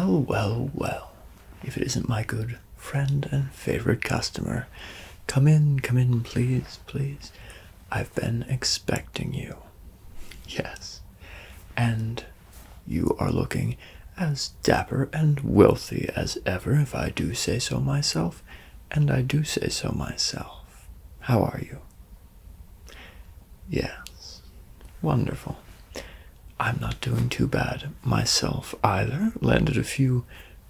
Well, well, well. If it isn't my good friend and favorite customer. Come in, please, please. I've been expecting you. Yes. And you are looking as dapper and wealthy as ever, if I do say so myself. And I do say so myself. How are you? Yes. Wonderful. I'm not doing too bad myself either. Landed a few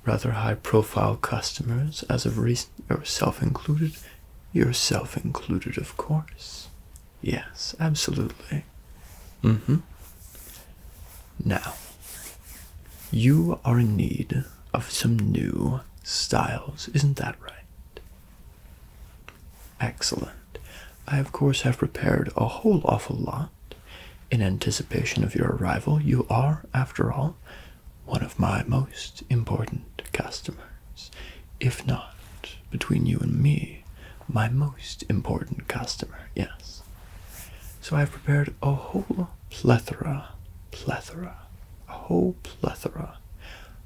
rather high-profile customers as of recent, yourself included. Yourself included, of course. Yes, absolutely. Now, you are in need of some new styles, isn't that right? Excellent. I, of course, have prepared a whole awful lot in anticipation of your arrival. You are, after all, one of my most important customers, if not, between you and me, my most important customer, yes. So I've prepared a whole plethora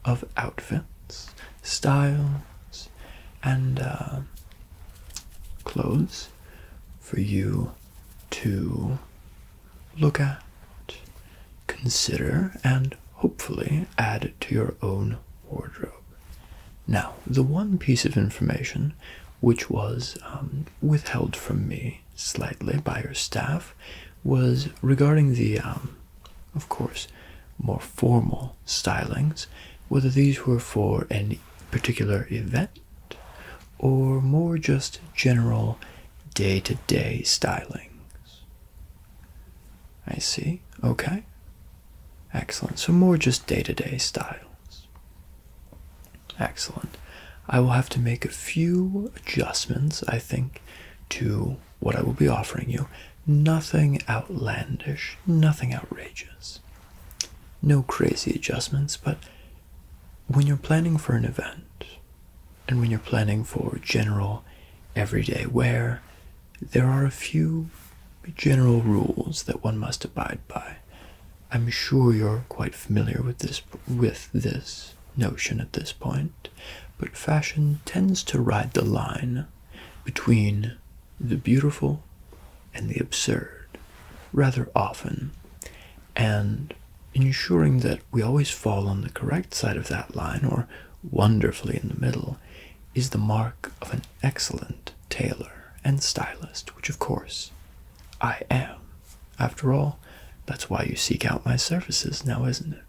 of outfits, styles, and clothes for you to look at, consider, and hopefully add to your own wardrobe. Now, the one piece of information which was withheld from me slightly by your staff was regarding the, of course, more formal stylings, whether these were for any particular event or more just general day-to-day stylings. I see. Okay. Excellent. So more just day-to-day styles. Excellent. I will have to make a few adjustments, I think, to what I will be offering you. Nothing outlandish, nothing outrageous. No crazy adjustments, but when you're planning for an event, and when you're planning for general everyday wear, there are a few general rules that one must abide by. I'm sure you're quite familiar with this notion at this point, but fashion tends to ride the line between the beautiful and the absurd rather often, and ensuring that we always fall on the correct side of that line, or wonderfully in the middle, is the mark of an excellent tailor and stylist, which of course I am. After all, that's why you seek out my services now, isn't it?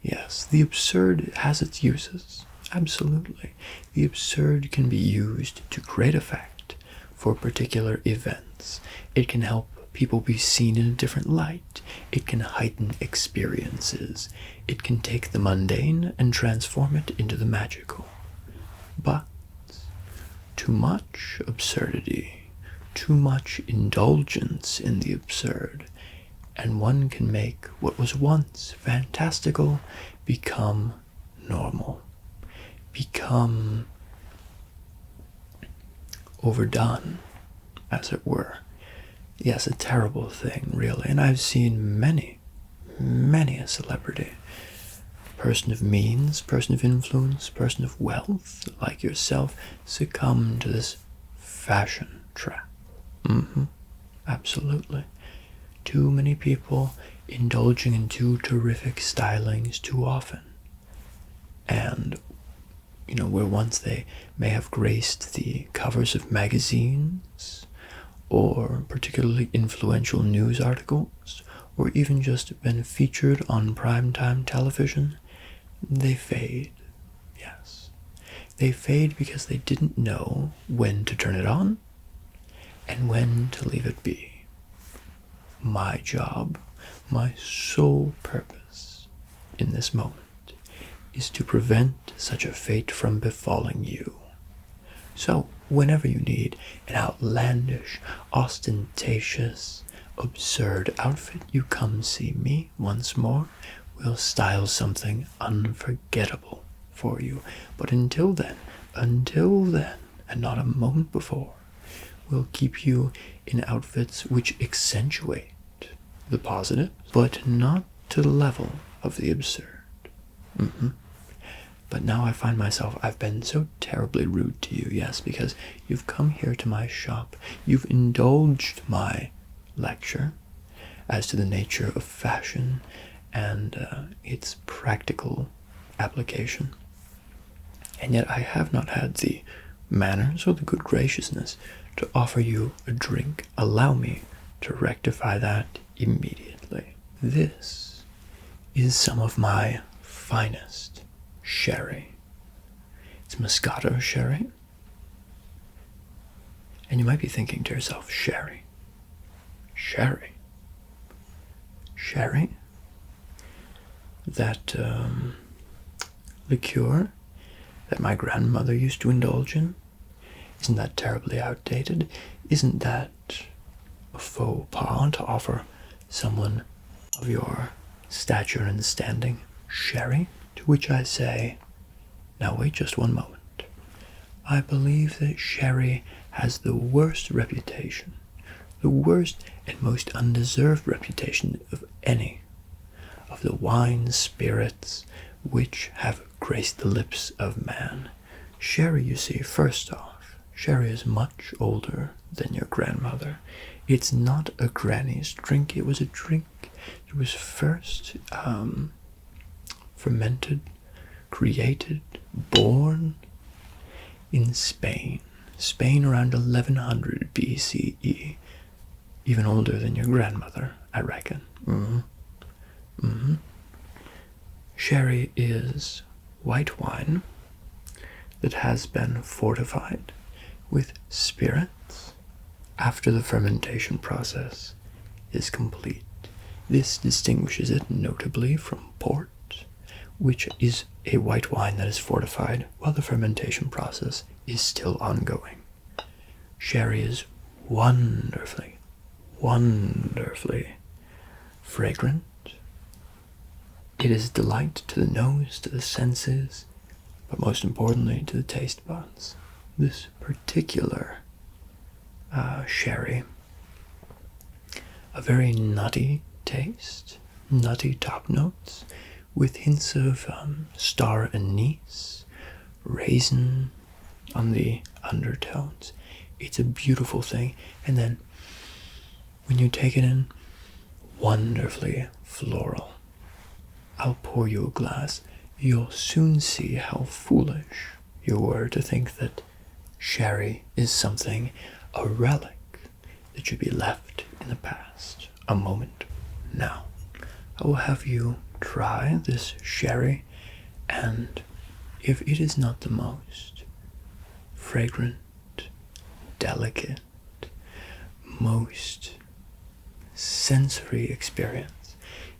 Yes, the absurd has its uses. Absolutely. The absurd can be used to great effect for particular events. It can help people be seen in a different light. It can heighten experiences. It can take the mundane and transform it into the magical. But too much absurdity, too much indulgence in the absurd, and one can make what was once fantastical become normal, become overdone, as it were. Yes, a terrible thing, really, and I've seen many a celebrity, person of means, person of influence, person of wealth, like yourself, succumb to this fashion trap. Absolutely. Too many people indulging in too terrific stylings too often. And, where once they may have graced the covers of magazines, or particularly influential news articles, or even just been featured on primetime television, they fade. Yes. They fade because they didn't know when to turn it on and when to leave it be. My job, my sole purpose in this moment is to prevent such a fate from befalling you. So, whenever you need an outlandish, ostentatious, absurd outfit, you come see me once more. We'll style something unforgettable for you. But until then, and not a moment before, we'll keep you in outfits which accentuate the positive, but not to the level of the absurd. But now I find myself, I've been so terribly rude to you, yes, because you've come here to my shop, you've indulged my lecture as to the nature of fashion and its practical application. And yet I have not had the manners or the good graciousness to offer you a drink. Allow me to rectify that immediately. This is some of my finest sherry. It's Moscato sherry. And you might be thinking to yourself, sherry? Sherry? Sherry? That liqueur that my grandmother used to indulge in? Isn't that terribly outdated? Isn't that a faux pas to offer someone of your stature and standing sherry? To which I say, now wait just one moment. I believe that sherry has the worst reputation, the worst and most undeserved reputation of any of the wine spirits which have graced the lips of man. Sherry, you see, first off, sherry is much older than your grandmother. It's not a granny's drink. It was a drink that was first fermented, created, born in Spain. Spain around 1100 BCE. Even older than your grandmother, I reckon. Sherry is white wine that has been fortified with spirits after the fermentation process is complete. This distinguishes it notably from port, which is a white wine that is fortified while the fermentation process is still ongoing. Sherry is wonderfully, wonderfully fragrant. It is a delight to the nose, to the senses, but most importantly to the taste buds. This particular sherry, a very nutty taste, nutty top notes, with hints of star anise, raisin on the undertones. It's a beautiful thing. And then when you take it in, wonderfully floral. I'll pour you a glass. You'll soon see how foolish you were to think that sherry is something, a relic, that should be left in the past. A moment. Now, I will have you try this sherry, and if it is not the most fragrant, delicate, most sensory experience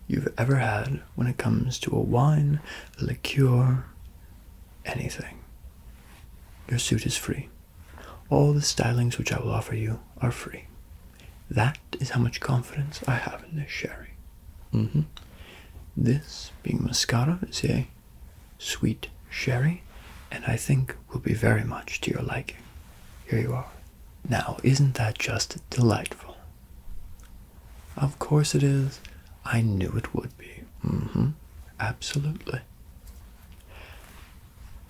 you've ever had when it comes to a wine, a liqueur, anything, your suit is free. All the stylings which I will offer you are free. That is how much confidence I have in this sherry. This, being Moscato, is a sweet sherry, and I think will be very much to your liking. Here you are. Now, isn't that just delightful? Of course it is. I knew it would be. Absolutely.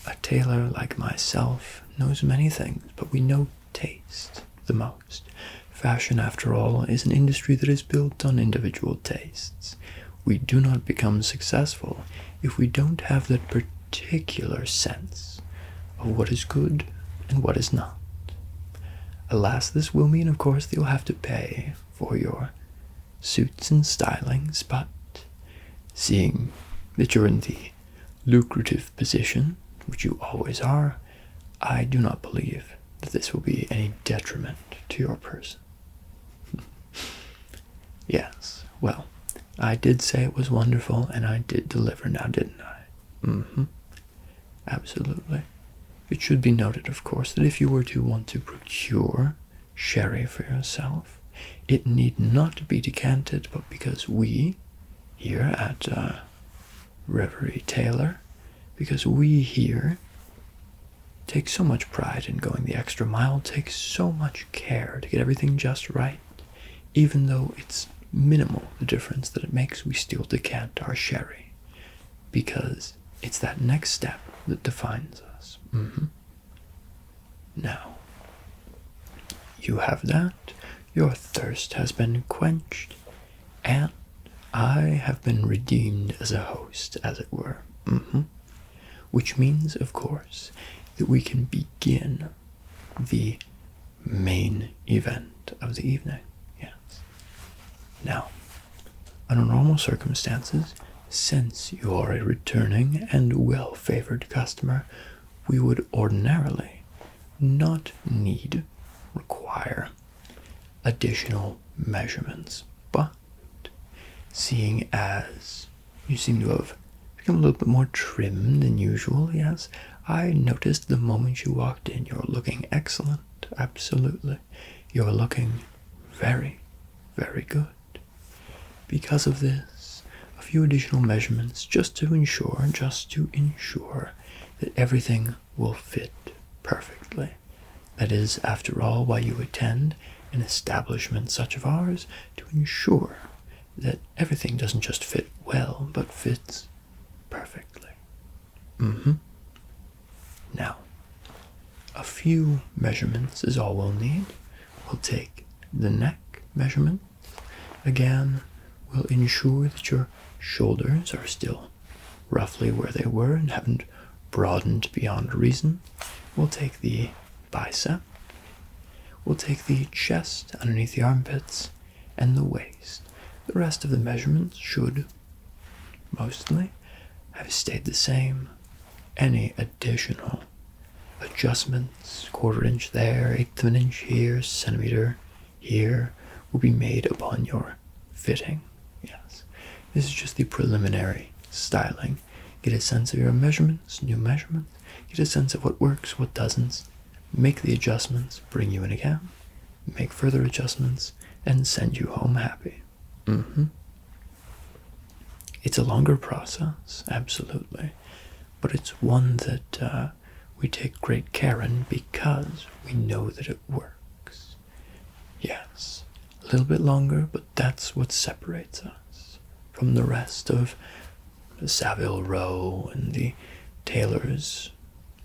A tailor like myself knows many things, but we know taste the most. Fashion, after all, is an industry that is built on individual tastes. We do not become successful if we don't have that particular sense of what is good and what is not. Alas, this will mean, of course, that you'll have to pay for your suits and stylings, but seeing that you're in the lucrative position, which you always are, I do not believe that this will be any detriment to your person. Yes, well, I did say it was wonderful, and I did deliver now, didn't I? Absolutely. It should be noted, of course, that if you were to want to procure sherry for yourself, it need not be decanted, but because we, here at Reverie Tailor, because we here take so much pride in going the extra mile, take so much care to get everything just right, even though it's minimal the difference that it makes, we still decant our sherry, because it's that next step that defines us. Now, you have that, your thirst has been quenched, and I have been redeemed as a host, as it were. Which means, of course, that we can begin the main event of the evening. Yes. Now, under normal circumstances, since you are a returning and well-favored customer, we would ordinarily not require additional measurements. But seeing as you seem to have become a little bit more trim than usual, yes, I noticed the moment you walked in, you're looking excellent. Absolutely. You're looking very, very good. Because of this, a few additional measurements just to ensure that everything will fit perfectly. That is, after all, why you attend an establishment such as ours, to ensure that everything doesn't just fit well, but fits perfectly. Now, a few measurements is all we'll need. We'll take the neck measurement. Again, we'll ensure that your shoulders are still roughly where they were and haven't broadened beyond reason. We'll take the bicep. We'll take the chest underneath the armpits and the waist. The rest of the measurements should mostly have stayed the same. Any additional adjustments, 1/4 inch there, 1/8 of an inch here, centimeter here, will be made upon your fitting. Yes. This is just the preliminary styling. Get a sense of your measurements, new measurements, get a sense of what works, what doesn't, make the adjustments, bring you in again, make further adjustments, and send you home happy. It's a longer process, absolutely, but it's one that we take great care in because we know that it works. Yes, a little bit longer, but that's what separates us from the rest of the Savile Row and the tailors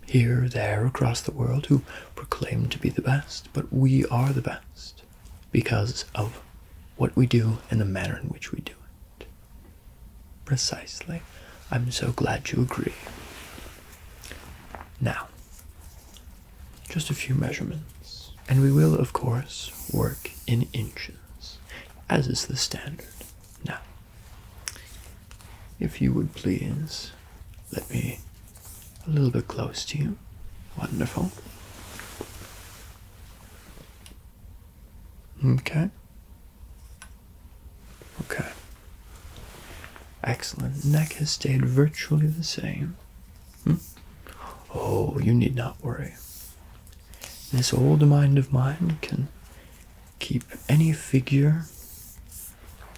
here, there, across the world who proclaim to be the best, but we are the best because of what we do and the manner in which we do it. Precisely. I'm so glad you agree. Now, just a few measurements, and we will, of course, work in inches, as is the standard. Now, if you would please, let me a little bit close to you. Wonderful. Okay. Okay. Excellent. Neck has stayed virtually the same. Oh, you need not worry. This old mind of mine can keep any figure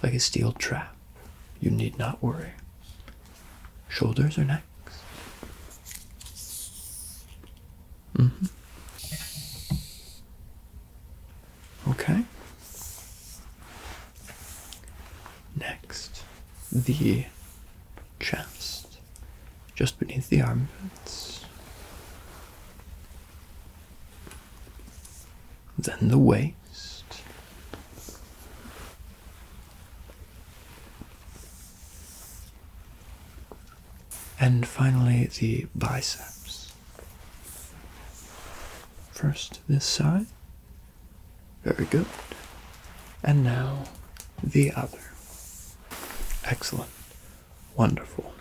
like a steel trap. You need not worry. Shoulders or necks? Okay. Next, the chest, just beneath the armpits. Then the waist. And finally, the biceps. First, this side. Very good. And now, the other. Excellent. Wonderful.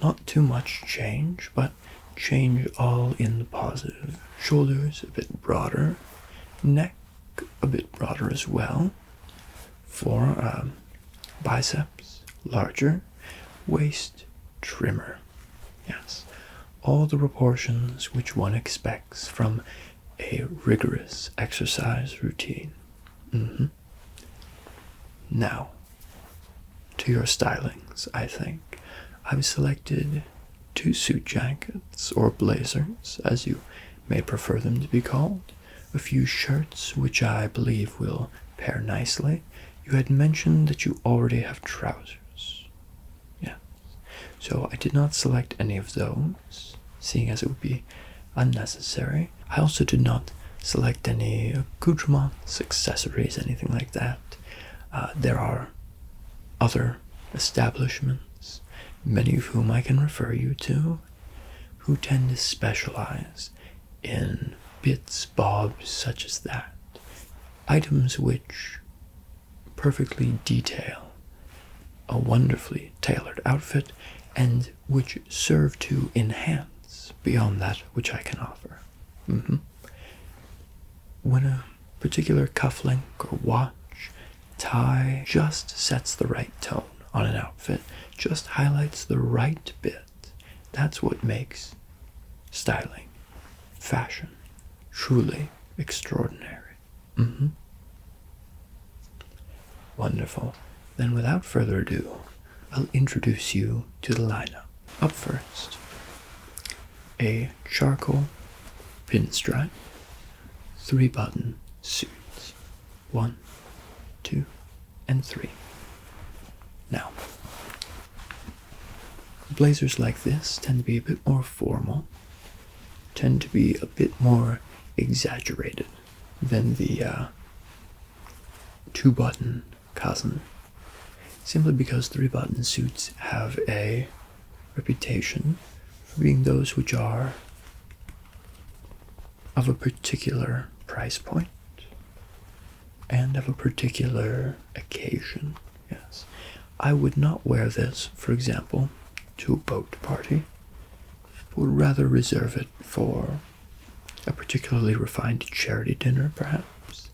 Not too much change, but change all in the positive. Shoulders a bit broader. Neck a bit broader as well. For biceps larger. Waist trimmer. Yes. All the proportions which one expects from a rigorous exercise routine. Now, to your stylings, I think. I've selected 2 suit jackets, or blazers, as you may prefer them to be called. A few shirts, which I believe will pair nicely. You had mentioned that you already have trousers. Yeah. So I did not select any of those, seeing as it would be unnecessary. I also did not select any accoutrements, accessories, anything like that. There are other establishments, many of whom I can refer you to, who tend to specialize in bits, bobs such as that. Items which perfectly detail a wonderfully tailored outfit and which serve to enhance beyond that which I can offer. When a particular cufflink or watch, tie just sets the right tone on an outfit, just highlights the right bit, that's what makes styling, fashion, truly extraordinary. Wonderful. Then without further ado, I'll introduce you to the lineup. Up first, a charcoal pinstripe 3-button suits. 1, 2, and 3. Now, blazers like this tend to be a bit more formal, tend to be a bit more exaggerated than the 2-button cousin, simply because 3-button suits have a reputation for being those which are of a particular price point and of a particular occasion. Yes, I would not wear this, for example, to a boat party, but would rather reserve it for a particularly refined charity dinner, perhaps,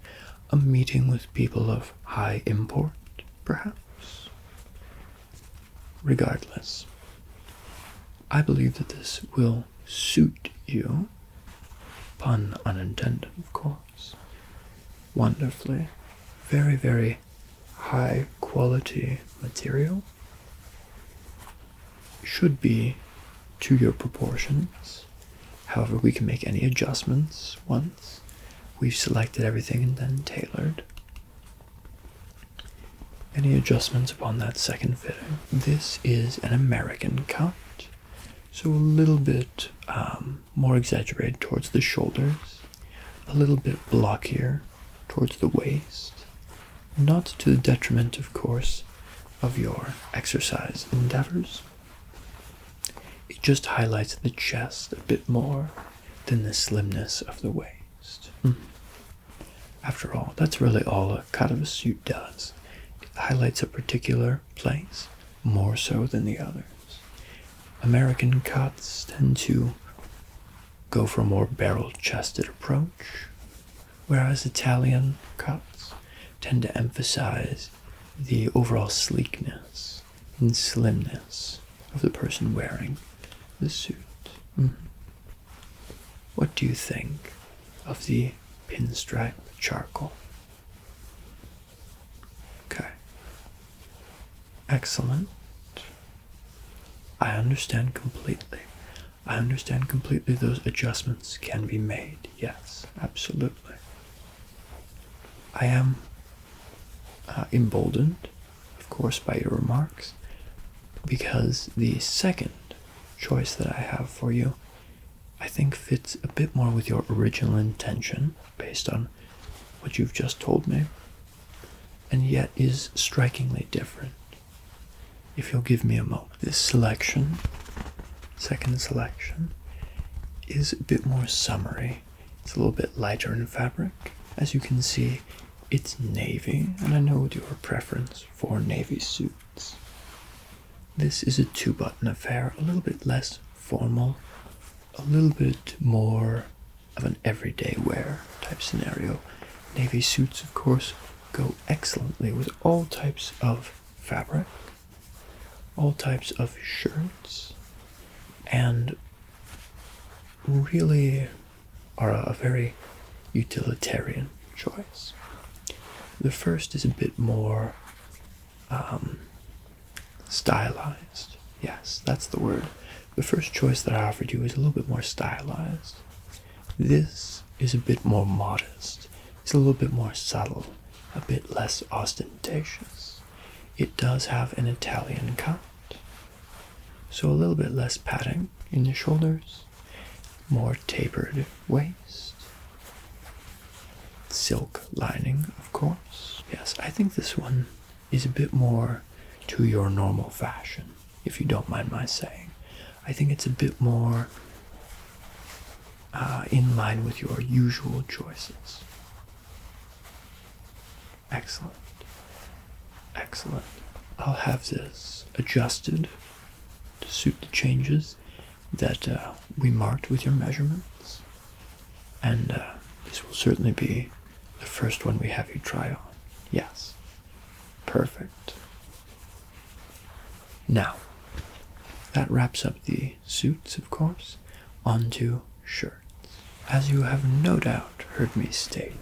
a meeting with people of high import, perhaps. Regardless, I believe that this will suit you, pun unintended, of course, wonderfully. Very, very high quality material. Should be to your proportions. However, we can make any adjustments once we've selected everything and then tailored. Any adjustments upon that second fitting. This is an American cut, so a little bit more exaggerated towards the shoulders, a little bit blockier towards the waist, not to the detriment, of course, of your exercise endeavors. It just highlights the chest a bit more than the slimness of the waist. After all, that's really all a cut of a suit does. It highlights a particular place more so than the others. American cuts tend to go for a more barrel-chested approach, whereas Italian cuts tend to emphasize the overall sleekness and slimness of the person wearing the suit. What do you think of the pinstripe charcoal? Okay. Excellent. I understand completely. I understand completely those adjustments can be made. Yes, absolutely. I am emboldened, of course, by your remarks, because the second choice that I have for you, I think, fits a bit more with your original intention, based on what you've just told me, and yet is strikingly different. If you'll give me a moment. This selection, second selection, is a bit more summery. It's a little bit lighter in fabric. As you can see, it's navy, and I know your preference for navy suits. This is a 2-button affair, a little bit less formal, a little bit more of an everyday wear type scenario. Navy suits, of course, go excellently with all types of fabric, all types of shirts, and really are a very utilitarian choice. The first is a bit more stylized. Yes, that's the word. The first choice that I offered you is a little bit more stylized. This is a bit more modest. It's a little bit more subtle, a bit less ostentatious. It does have an Italian cut, So a little bit less padding in the shoulders, more tapered waist, silk lining, of course. Yes, I think this one is a bit more to your normal fashion, if you don't mind my saying. I think it's a bit more in line with your usual choices. Excellent. Excellent. I'll have this adjusted to suit the changes that we marked with your measurements. And this will certainly be the first one we have you try on. Yes. Perfect. Now, that wraps up the suits, of course, onto shirts. As you have no doubt heard me state,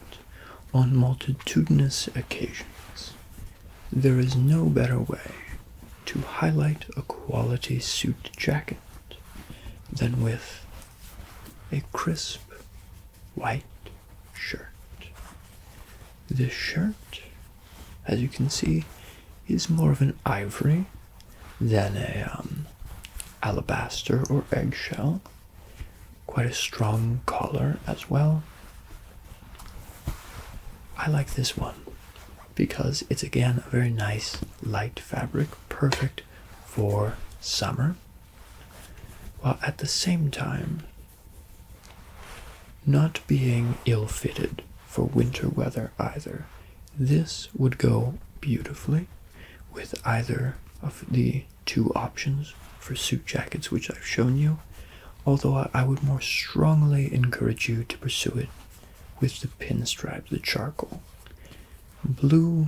on multitudinous occasions, there is no better way to highlight a quality suit jacket than with a crisp white shirt. This shirt, as you can see, is more of an ivory than a alabaster or eggshell. Quite a strong collar as well. I like this one because it's again a very nice light fabric, perfect for summer, while at the same time not being ill-fitted for winter weather either. This would go beautifully with either of the two options for suit jackets which I've shown you, although I would more strongly encourage you to pursue it with the pinstripe, the charcoal. Blue,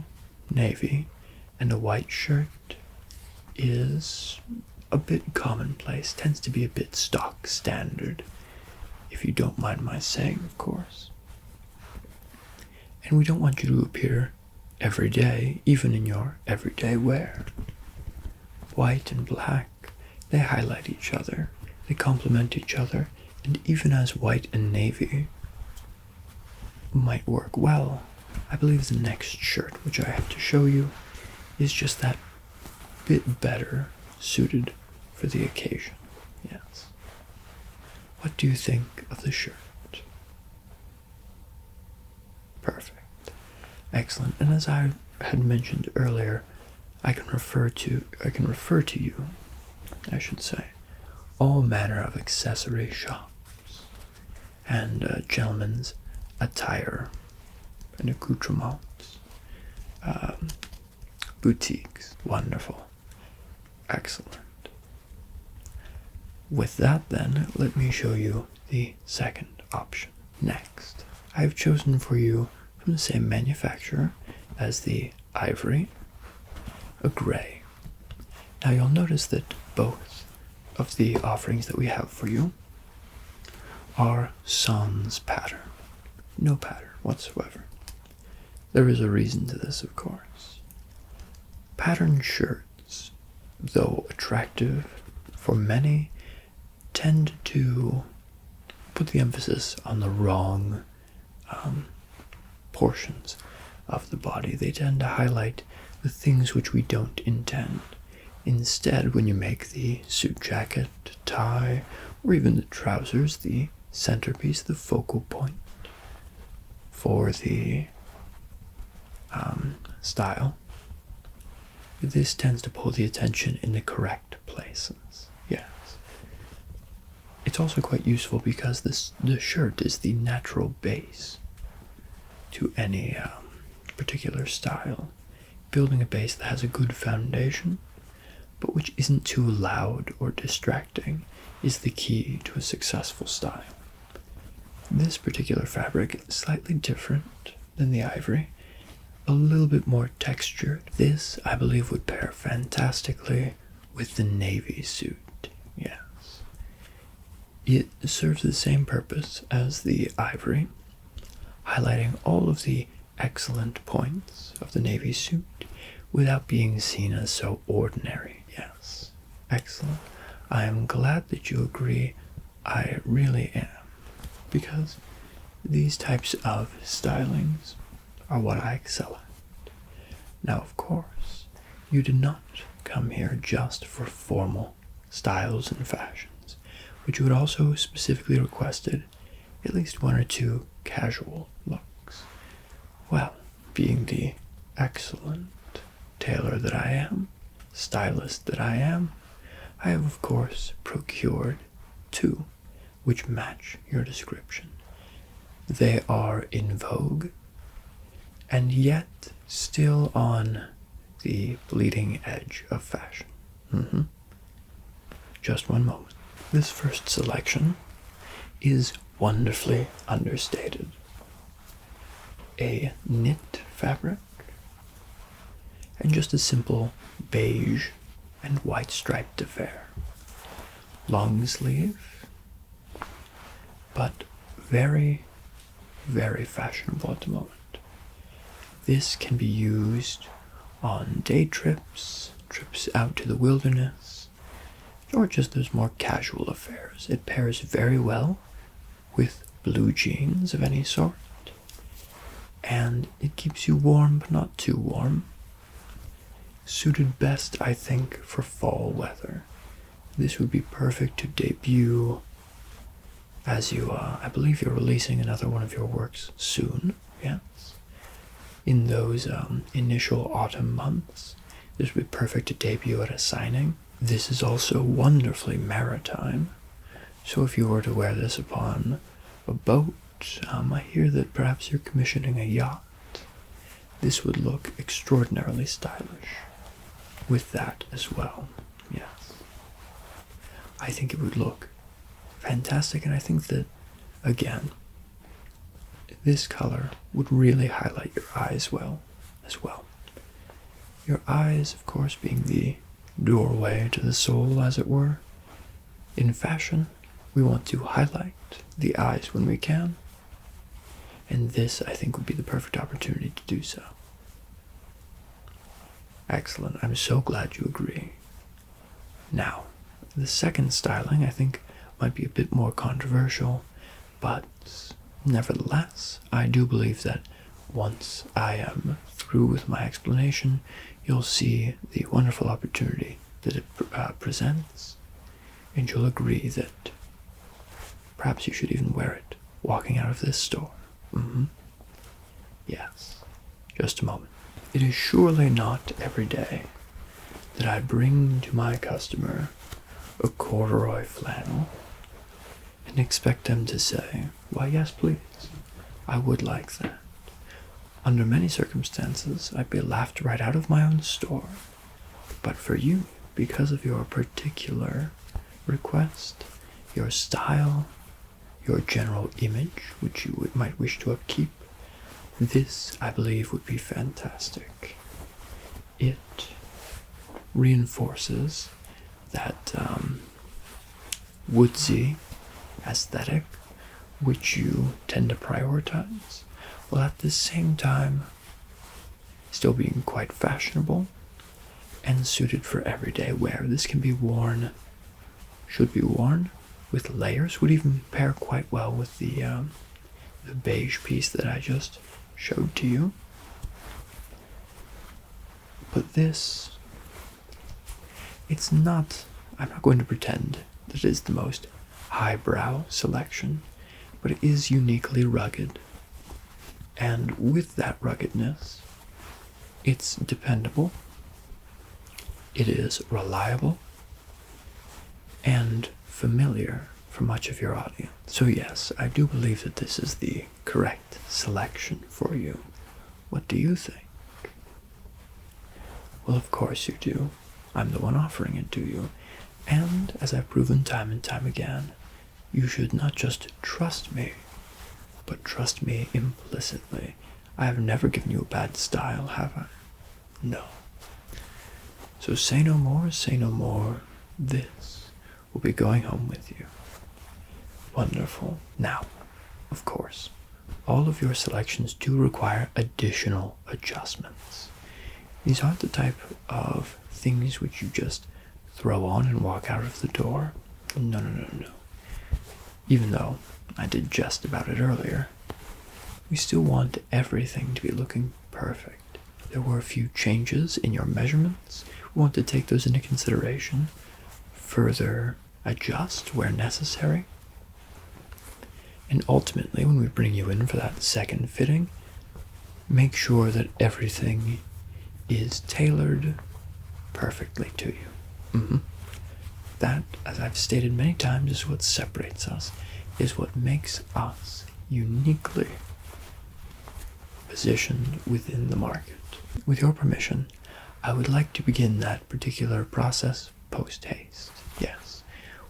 navy, and a white shirt is a bit commonplace, tends to be a bit stock standard, if you don't mind my saying, of course. And we don't want you to appear every day, even in your everyday wear. White and black, they highlight each other, they complement each other, and even as white and navy might work well, I believe the next shirt, which I have to show you, is just that bit better suited for the occasion. Yes. What do you think of the shirt? Perfect. Excellent. And as I had mentioned earlier, I can refer to you, I should say, all manner of accessory shops and gentlemen's attire and accoutrements, boutiques. Wonderful. Excellent. With that then, let me show you the second option. Next, I have chosen for you from the same manufacturer as the ivory, a gray. Now you'll notice that both of the offerings that we have for you are sans pattern. No pattern whatsoever. There is a reason to this, of course. Patterned shirts, though attractive for many, tend to put the emphasis on the wrong portions of the body. They tend to highlight the things which we don't intend. Instead, when you make the suit jacket, tie, or even the trousers the centerpiece, the focal point for the style, this tends to pull the attention in the correct places. Yes. It's also quite useful because the shirt is the natural base to any particular style. Building a base that has a good foundation, but which isn't too loud or distracting, is the key to a successful style. This particular fabric is slightly different than the ivory, a little bit more textured. This, I believe, would pair fantastically with the navy suit. Yes. It serves the same purpose as the ivory, highlighting all of the excellent points of the navy suit without being seen as so ordinary. Yes. Excellent. I am glad that you agree. I really am. Because these types of stylings are what I excel at. Now, of course, you did not come here just for formal styles and fashions, but you had also specifically requested at least one or two casual looks. Well, being the excellent tailor that I am, stylist that I am, I have of course procured two which match your description. They are in vogue, and yet still on the bleeding edge of fashion. Just one moment. This first selection is wonderfully understated. A knit fabric, and just a simple beige and white striped affair. Long sleeve, but very, very fashionable at the moment. This can be used on day trips, trips out to the wilderness, or just those more casual affairs. It pairs very well with blue jeans of any sort, and it keeps you warm but not too warm. Suited best, I think, for fall weather. This would be perfect to debut as you, I believe you're releasing another one of your works soon, yes? In those initial autumn months, this would be perfect to debut at a signing. This is also wonderfully maritime, so if you were to wear this upon a boat, I hear that perhaps you're commissioning a yacht. This would look extraordinarily stylish with that as well, yes. I think it would look fantastic, and I think that, again, this color would really highlight your eyes well as well. Your eyes, of course, being the doorway to the soul, as it were. In fashion, we want to highlight the eyes when we can, and this, I think, would be the perfect opportunity to do so. Excellent. I'm so glad you agree. Now, the second styling, I think, might be a bit more controversial, but nevertheless, I do believe that once I am through with my explanation, you'll see the wonderful opportunity that it presents, and you'll agree that perhaps you should even wear it walking out of this store. Yes. Just a moment. It is surely not every day that I bring to my customer a corduroy flannel and expect them to say, "Why, yes, please, I would like that." Under many circumstances, I'd be laughed right out of my own store. But for you, because of your particular request, your style, your general image, which you might wish to upkeep, this, I believe, would be fantastic. It reinforces that woodsy aesthetic which you tend to prioritize, while at the same time still being quite fashionable and suited for everyday wear. This can be worn, should be worn with layers, would even pair quite well with the beige piece that I just showed to you. But this, I'm not going to pretend that it is the most highbrow selection, but it is uniquely rugged. And with that ruggedness, it's dependable, it is reliable, and familiar for much of your audience. So yes, I do believe that this is the correct selection for you. What do you think? Well, of course you do. I'm the one offering it to you. And as I've proven time and time again, you should not just trust me, but trust me implicitly. I have never given you a bad style, have I? No. So say no more, say no more. This will be going home with you. Wonderful. Now, of course, all of your selections do require additional adjustments. These aren't the type of things which you just throw on and walk out of the door. No. Even though I did jest about it earlier, we still want everything to be looking perfect. There were a few changes in your measurements. We want to take those into consideration. further adjust where necessary. And ultimately, when we bring you in for that second fitting, make sure that everything is tailored perfectly to you. That, as I've stated many times, is what separates us, is what makes us uniquely positioned within the market. With your permission, I would like to begin that particular process post-haste, yes,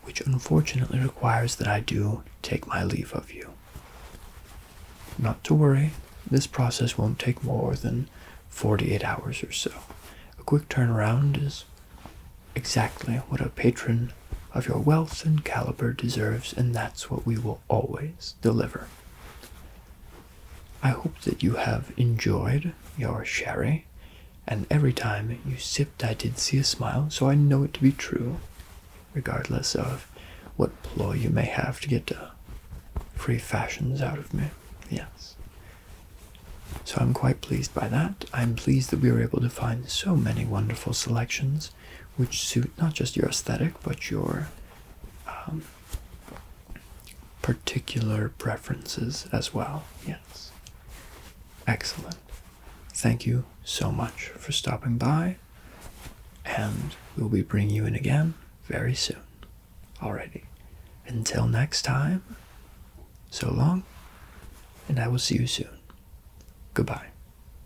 which unfortunately requires that I do take my leave of you. Not to worry, this process won't take more than 48 hours or so. A quick turnaround is exactly what a patron of your wealth and caliber deserves, and that's what we will always deliver. I hope that you have enjoyed your sherry, and every time you sipped I did see a smile, so I know it to be true, regardless of what ploy you may have to get free fashions out of me. Yes. So I'm quite pleased by that. I'm pleased that we were able to find so many wonderful selections which suit not just your aesthetic, but your particular preferences as well. Yes. Excellent. Thank you so much for stopping by, and we'll be bringing you in again very soon. Alrighty. Until next time, so long, and I will see you soon. Goodbye.